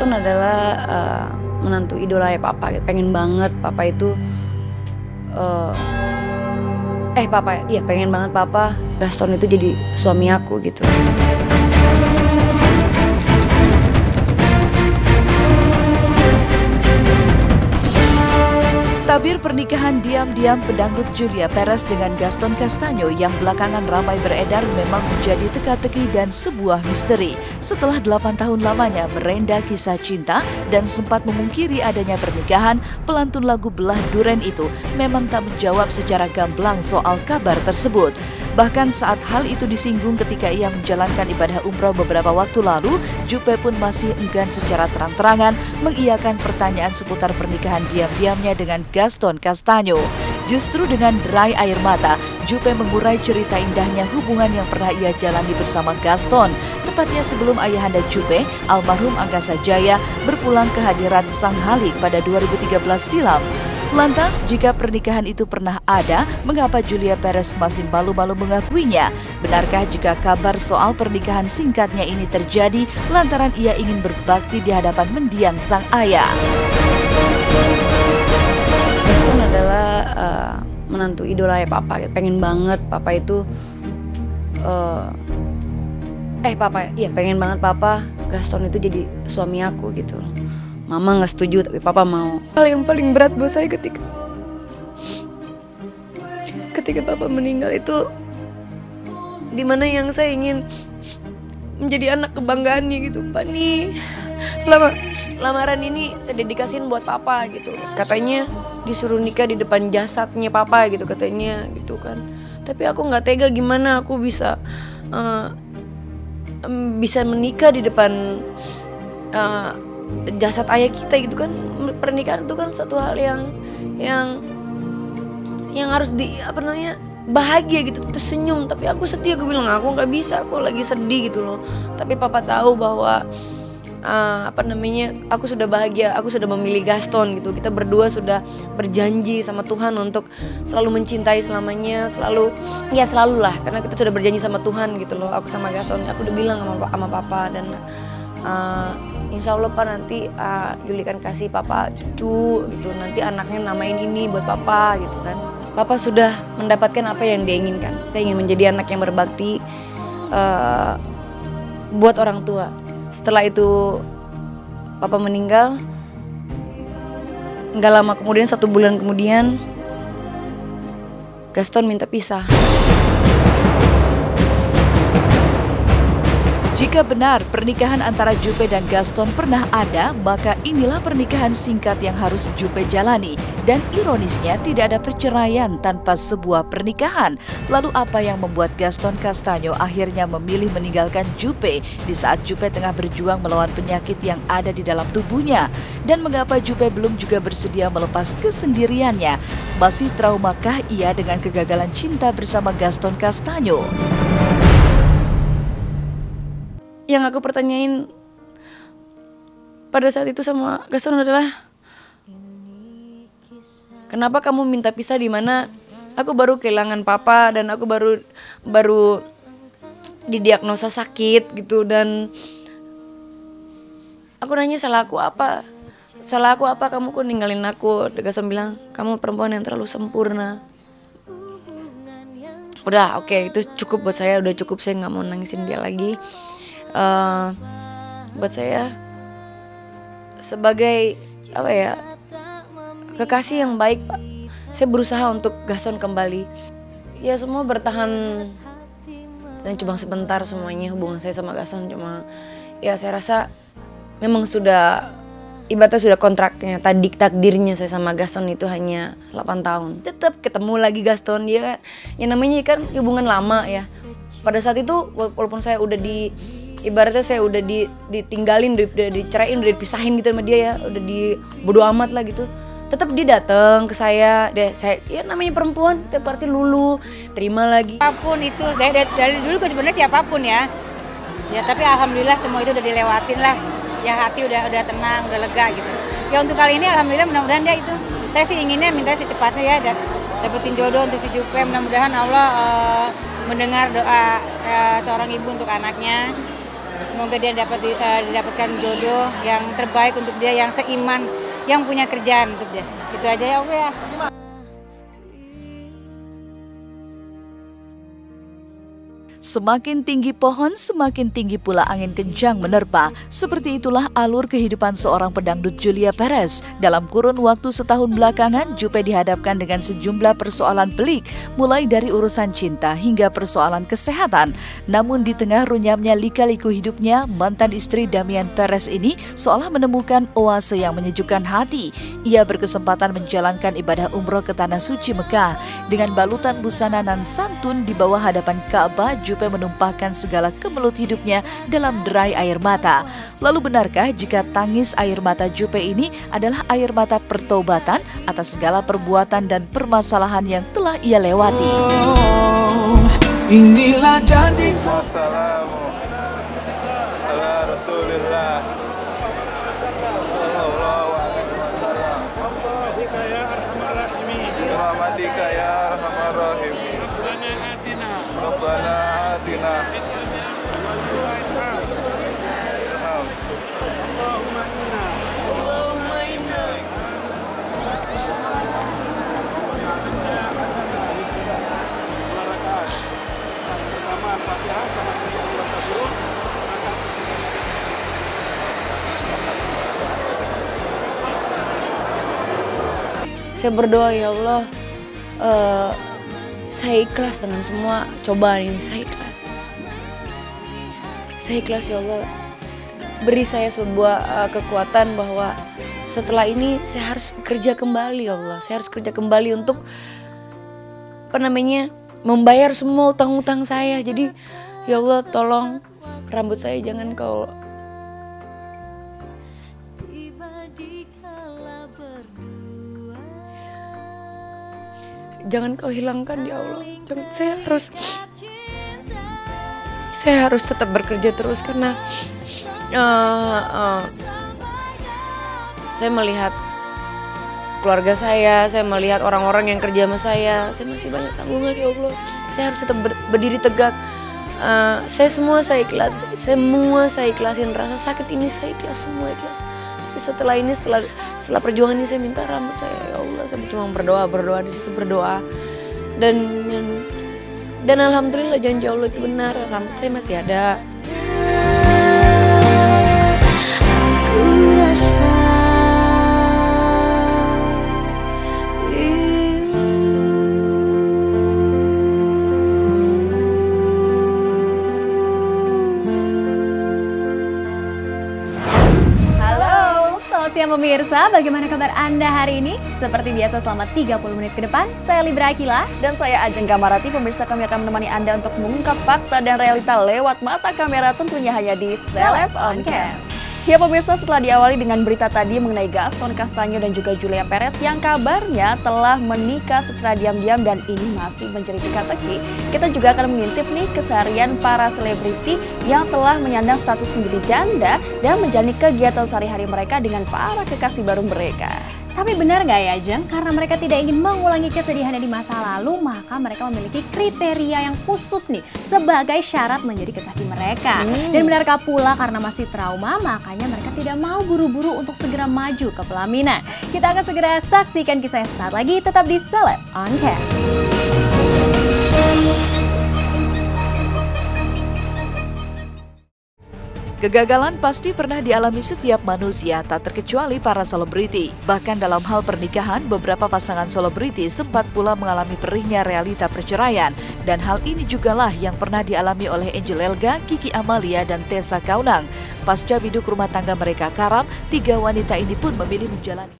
Gaston adalah menantu idola ya papa. Pengen banget papa itu pengen banget papa Gaston itu jadi suami aku gitu. Tabir pernikahan diam-diam pedangdut Julia Perez dengan Gaston Castagno yang belakangan ramai beredar memang menjadi teka-teki dan sebuah misteri. Setelah 8 tahun lamanya merenda kisah cinta dan sempat memungkiri adanya pernikahan, pelantun lagu Belah Duren itu memang tak menjawab secara gamblang soal kabar tersebut. Bahkan saat hal itu disinggung ketika ia menjalankan ibadah umroh beberapa waktu lalu, Juppe pun masih enggan secara terang-terangan mengiyakan pertanyaan seputar pernikahan diam-diamnya dengan Gaston Castagno. Justru dengan derai air mata, Juppe mengurai cerita indahnya hubungan yang pernah ia jalani bersama Gaston. Tepatnya sebelum ayahanda Juppe, almarhum Angkasa Jaya, berpulang ke hadirat Sang Halik pada 2013 silam. Lantas, jika pernikahan itu pernah ada, mengapa Julia Perez masih malu-malu mengakuinya? Benarkah jika kabar soal pernikahan singkatnya ini terjadi lantaran ia ingin berbakti di hadapan mendiang sang ayah? Gaston adalah menantu idola ya papa. Pengen banget papa itu pengen banget papa Gaston itu jadi suami aku gitu. Mama nggak setuju tapi papa mau. Hal yang paling berat buat saya ketika papa meninggal itu, dimana yang saya ingin menjadi anak kebanggaannya gitu. Pak nih lamaran ini saya dedikasiin buat papa gitu. Katanya disuruh nikah di depan jasadnya papa gitu katanya gitu kan. Tapi aku nggak tega, gimana aku bisa menikah di depan jasad ayah kita gitu kan. Pernikahan itu kan satu hal yang harus bahagia gitu, tersenyum. Tapi aku sedih, aku bilang aku nggak bisa, aku lagi sedih gitu loh. Tapi papa tahu bahwa aku sudah bahagia, aku sudah memilih Gaston gitu. Kita berdua sudah berjanji sama Tuhan untuk selalu mencintai selamanya, selalu lah, karena kita sudah berjanji sama Tuhan gitu loh. Aku sama Gaston, aku udah bilang sama papa, dan insya Allah Pak nanti Juli kan kasih papa cucu gitu, nanti anaknya namain ini buat papa gitu kan. Papa sudah mendapatkan apa yang dia inginkan. Saya ingin menjadi anak yang berbakti buat orang tua. Setelah itu papa meninggal, nggak lama kemudian, 1 bulan kemudian Gaston minta pisah. Jika benar pernikahan antara Juppe dan Gaston pernah ada, maka inilah pernikahan singkat yang harus Juppe jalani. Dan ironisnya tidak ada perceraian tanpa sebuah pernikahan. Lalu apa yang membuat Gaston Castagno akhirnya memilih meninggalkan Juppe di saat Juppe tengah berjuang melawan penyakit yang ada di dalam tubuhnya? Dan mengapa Juppe belum juga bersedia melepas kesendiriannya? Masih traumakah ia dengan kegagalan cinta bersama Gaston Castagno? Yang aku pertanyain pada saat itu sama Gaston adalah, kenapa kamu minta pisah di mana aku baru kehilangan papa dan aku baru didiagnosa sakit gitu. Dan aku nanya, salah aku apa kamu kok ninggalin aku? Gaston bilang, kamu perempuan yang terlalu sempurna. Udah oke, itu cukup buat saya, udah cukup, saya nggak mau nangisin dia lagi. Buat saya sebagai kekasih yang baik Pak, saya berusaha untuk Gaston kembali. Ya semua bertahan dan cuma sebentar semuanya hubungan saya sama Gaston. Cuma ya saya rasa memang sudah ibaratnya sudah kontraknya, takdirnya saya sama Gaston itu hanya 8 tahun. Tetap ketemu lagi Gaston, dia yang namanya kan hubungan lama ya. Pada saat itu walaupun saya udah ibaratnya saya udah ditinggalin, udah diceraiin, udah dipisahin gitu sama dia ya, udah bodo amat lah gitu. Tetap dia datang ke saya, saya ya namanya perempuan, tiap arti lulu, terima lagi. Apapun itu dari dulu sebenarnya siapapun ya, tapi alhamdulillah semua itu udah dilewatin lah, ya hati udah tenang, udah lega gitu. Ya untuk kali ini alhamdulillah mudah-mudahan dia itu, saya sih inginnya minta secepatnya ya, dan dapetin jodoh untuk si Juppe. Mudah-mudahan Allah mendengar doa seorang ibu untuk anaknya. Semoga dia didapatkan jodoh yang terbaik untuk dia, yang seiman, yang punya kerjaan untuk dia. Itu aja ya Allah ya. Semakin tinggi pohon, semakin tinggi pula angin kencang menerpa. Seperti itulah alur kehidupan seorang pedangdut Julia Perez. Dalam kurun waktu setahun belakangan, Jupe dihadapkan dengan sejumlah persoalan pelik, mulai dari urusan cinta hingga persoalan kesehatan. Namun di tengah runyamnya lika-liku hidupnya, mantan istri Damian Perez ini seolah menemukan oase yang menyejukkan hati. Ia berkesempatan menjalankan ibadah umroh ke Tanah Suci Mekah. Dengan balutan busana nan santun di bawah hadapan Ka'bah, Jupe menumpahkan segala kemelut hidupnya dalam derai air mata. Lalu benarkah jika tangis air mata Jupe ini adalah air mata pertobatan atas segala perbuatan dan permasalahan yang telah ia lewati? Inilah janji. Wassalamu ala Rasulillah. Sallallahu alaihi wasallam. Rahmatika ya arhamar rahimin. Rahmatika ya arhamar rahimin. Rabbana atina. Allahumma inna. Saya berdoa, ya Allah, saya ikhlas dengan semua cobaan ini, saya ikhlas. Saya ikhlas, ya Allah. Beri saya sebuah kekuatan bahwa setelah ini saya harus bekerja kembali, ya Allah. Saya harus kerja kembali untuk membayar semua utang-utang saya. Jadi, ya Allah, tolong rambut saya jangan kau hilangkan, ya Allah. Saya harus tetap bekerja terus karena saya melihat keluarga saya melihat orang-orang yang kerja sama saya masih banyak tanggungan, ya Allah. Saya harus tetap berdiri tegak. Semua saya ikhlasin, rasa sakit ini saya ikhlas, semua ikhlas. Tapi setelah ini, setelah perjuangan ini, saya minta rambut saya, ya Allah. Saya cuma berdoa di situ, berdoa. Dan alhamdulillah janji Allah itu benar, rambut saya masih ada. Siang pemirsa, bagaimana kabar Anda hari ini? Seperti biasa selama 30 menit ke depan, saya Libra Akila dan saya Ajeng Kamarati. Pemirsa, kami akan menemani Anda untuk mengungkap fakta dan realita lewat mata kamera, tentunya hanya di Celeb On Cam. Ya pemirsa, setelah diawali dengan berita tadi mengenai Gaston Castanyo dan juga Julia Perez yang kabarnya telah menikah secara diam-diam dan ini masih menjadi teka-teki, kita juga akan mengintip nih keseharian para selebriti yang telah menyandang status menjadi janda dan menjalani kegiatan sehari-hari mereka dengan para kekasih baru mereka. Tapi benar nggak ya Jeng? Karena mereka tidak ingin mengulangi kesedihannya di masa lalu, maka mereka memiliki kriteria yang khusus nih sebagai syarat menjadi kekasih mereka. Dan benarkah pula karena masih trauma, makanya mereka tidak mau buru-buru untuk segera maju ke pelaminan. Kita akan segera saksikan kisahnya saat lagi, tetap di Celeb On Cam. Kegagalan pasti pernah dialami setiap manusia, tak terkecuali para selebriti. Bahkan dalam hal pernikahan, beberapa pasangan selebriti sempat pula mengalami perihnya realita perceraian. Dan hal ini jugalah yang pernah dialami oleh Angel Elga, Kiki Amalia, dan Tessa Kaunang. Pasca biduk rumah tangga mereka karam, 3 wanita ini pun memilih menjalani